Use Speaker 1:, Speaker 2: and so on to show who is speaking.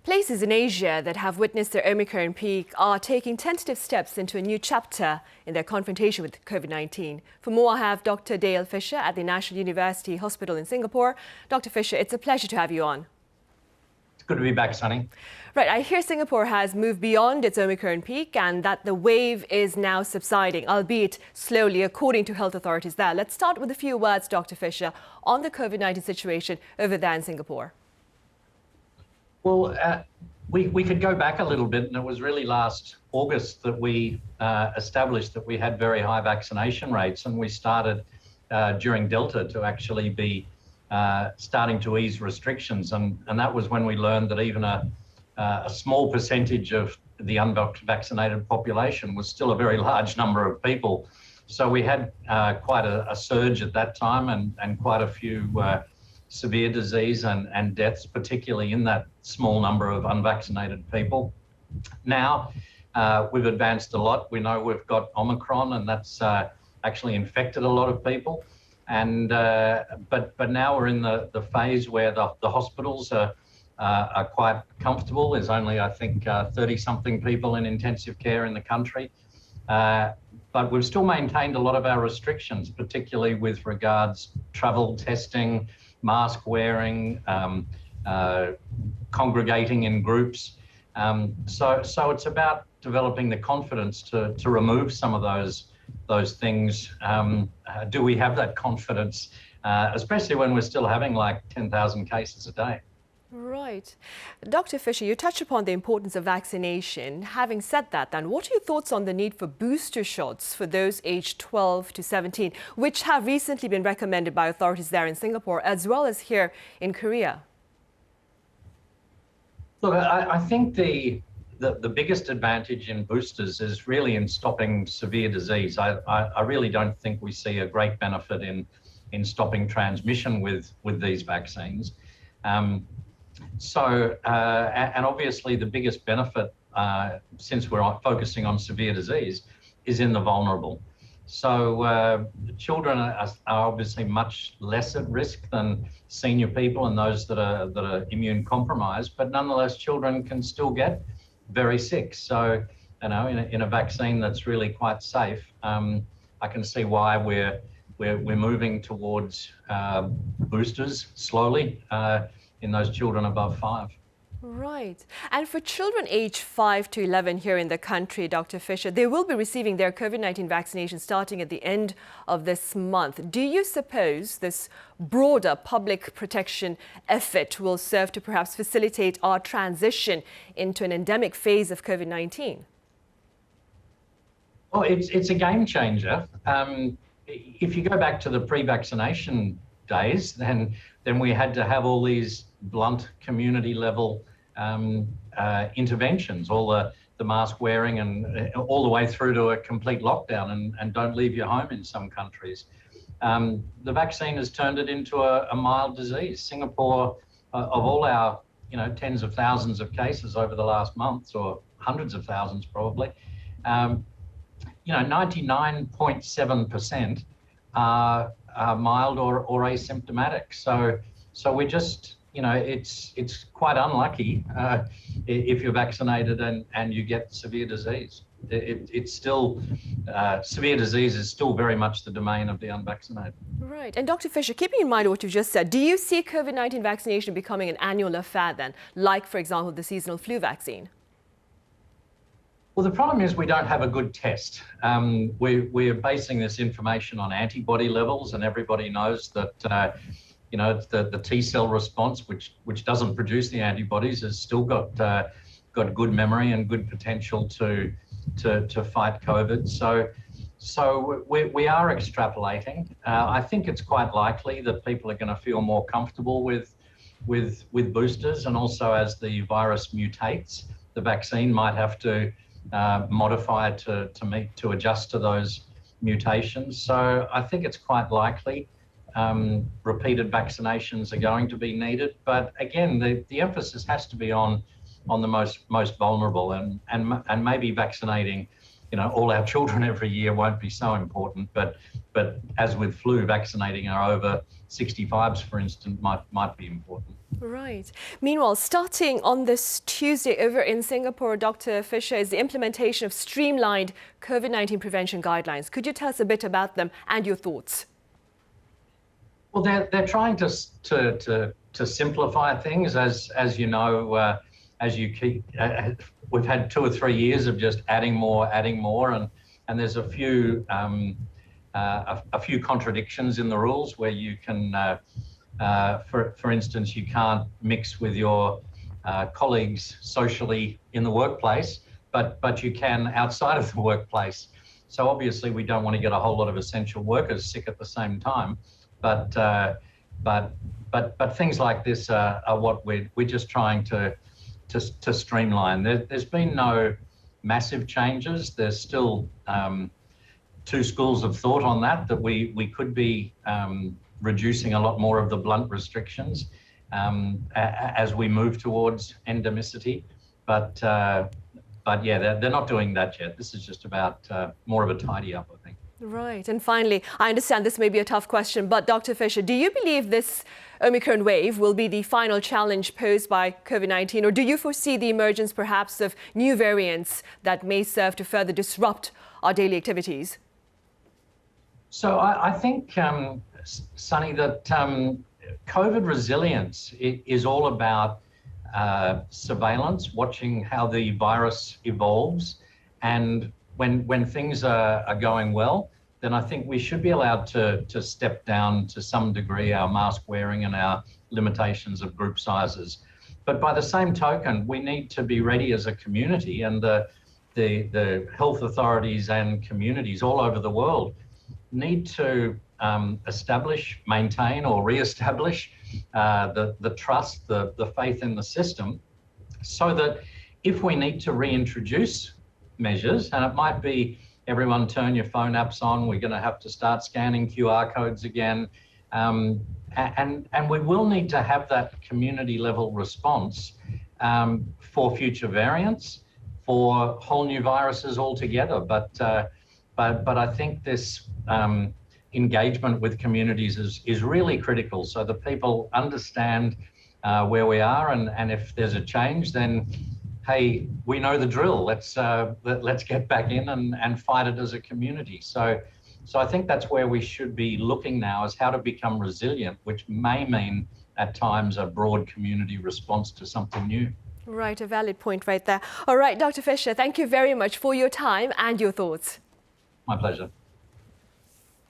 Speaker 1: Places in Asia that have witnessed their Omicron peak are taking tentative steps into a new chapter in their confrontation with COVID-19. For more, I have Dr. Dale Fisher at the National University Hospital in Singapore. Dr. Fisher, it's a pleasure to have you on.
Speaker 2: It's good to be back, Sunny.
Speaker 1: Right, I hear Singapore has moved beyond its Omicron peak and that the wave is now subsiding, albeit slowly, according to health authorities there. Let's start with a few words, Dr. Fisher, on the COVID-19 situation over there in Singapore.
Speaker 2: Well, we could go back a little bit, and it was really last August that we established that we had very high vaccination rates, and we started during Delta to actually be starting to ease restrictions, and that was when we learned that even a small percentage of the unvaccinated population was still a very large number of people. So we had quite a surge at that time, and quite a few severe disease and deaths, particularly in that small number of unvaccinated people. Now, we've advanced a lot. We know we've got Omicron, and that's actually infected a lot of people. And but now we're in the phase where the hospitals are quite comfortable. There's only, I think, 30-something people in intensive care in the country. But we've still maintained a lot of our restrictions, particularly with regards travel, testing, mask wearing, congregating in groups. So it's about developing the confidence to remove some of those things. Do we have that confidence, especially when we're still having like 10,000 cases a day?
Speaker 1: Right. Dr. Fisher, you touched upon the importance of vaccination. Having said that, then, what are your thoughts on the need for booster shots for those aged 12 to 17, which have recently been recommended by authorities there in Singapore, as well as here in Korea?
Speaker 2: Look, I think the biggest advantage in boosters is really in stopping severe disease. I really don't think we see a great benefit in stopping transmission with these vaccines. And obviously the biggest benefit, since we're focusing on severe disease, is in the vulnerable. So children are obviously much less at risk than senior people and those that are immune compromised, but nonetheless children can still get very sick. So, you know, in a vaccine that's really quite safe, I can see why we're moving towards boosters slowly in those children above 5.
Speaker 1: Right. And for children aged 5 to 11 here in the country, Dr. Fisher, they will be receiving their COVID-19 vaccination starting at the end of this month. Do you suppose this broader public protection effort will serve to perhaps facilitate our transition into an endemic phase of COVID-19?
Speaker 2: Well, it's a game changer. If you go back to the pre-vaccination days, then we had to have all these blunt community level interventions, all the mask wearing and all the way through to a complete lockdown and don't leave your home in some countries. The vaccine has turned it into a mild disease. Singapore, of all our tens of thousands of cases over the last month, or hundreds of thousands probably, 99.7% are mild or asymptomatic. So we're just, it's quite unlucky if you're vaccinated and you get severe disease. It's still, severe disease is still very much the domain of the unvaccinated.
Speaker 1: Right. And Dr. Fisher, keeping in mind what you've just said, do you see COVID-19 vaccination becoming an annual affair then, like, for example, the seasonal flu vaccine?
Speaker 2: Well, the problem is we don't have a good test. We're basing this information on antibody levels, and everybody knows that the T cell response, which doesn't produce the antibodies, has still got good memory and good potential to fight COVID. So we are extrapolating. I think it's quite likely that people are going to feel more comfortable with boosters, and also as the virus mutates, the vaccine might have to modify to adjust to those mutations. So I think it's quite likely repeated vaccinations are going to be needed. But again, the emphasis has to be on the most vulnerable, and maybe vaccinating all our children every year won't be so important. But as with flu, vaccinating our over 65s, for instance, might be important.
Speaker 1: Right. Meanwhile, starting on this Tuesday over in Singapore, Dr. Fisher, is the implementation of streamlined COVID-19 prevention guidelines. Could you tell us a bit about them and your thoughts?
Speaker 2: Well, they're trying to simplify things, as you know, as you keep. We've had 2 or 3 years of just adding more, and there's a few contradictions in the rules where you can, for instance, you can't mix with your colleagues socially in the workplace, but you can outside of the workplace. So obviously, we don't want to get a whole lot of essential workers sick at the same time. But things like this are what we're just trying to streamline. There's been no massive changes. There's still 2 schools of thought on that we could be reducing a lot more of the blunt restrictions as we move towards endemicity. But yeah, they're not doing that yet. This is just about more of a tidy up, I think.
Speaker 1: Right. And finally, I understand this may be a tough question, but Dr. Fisher, do you believe this Omicron wave will be the final challenge posed by COVID-19, or do you foresee the emergence perhaps of new variants that may serve to further disrupt our daily activities?
Speaker 2: So I think, Sunny, that COVID resilience is all about surveillance, watching how the virus evolves, and when things are going well, then I think we should be allowed to step down to some degree our mask wearing and our limitations of group sizes. But by the same token, we need to be ready as a community, and the health authorities and communities all over the world need to establish, maintain or re-establish the trust, the faith in the system, so that if we need to reintroduce measures, and it might be everyone turn your phone apps on, we're going to have to start scanning QR codes again, and we will need to have that community level response for future variants, for whole new viruses altogether. But I think this engagement with communities is really critical, so that people understand where we are, and if there's a change, then hey, we know the drill. Let's get back in and fight it as a community. So I think that's where we should be looking now, is how to become resilient, which may mean at times a broad community response to something new.
Speaker 1: Right, a valid point right there. All right, Dr. Fisher, thank you very much for your time and your thoughts.
Speaker 2: My pleasure.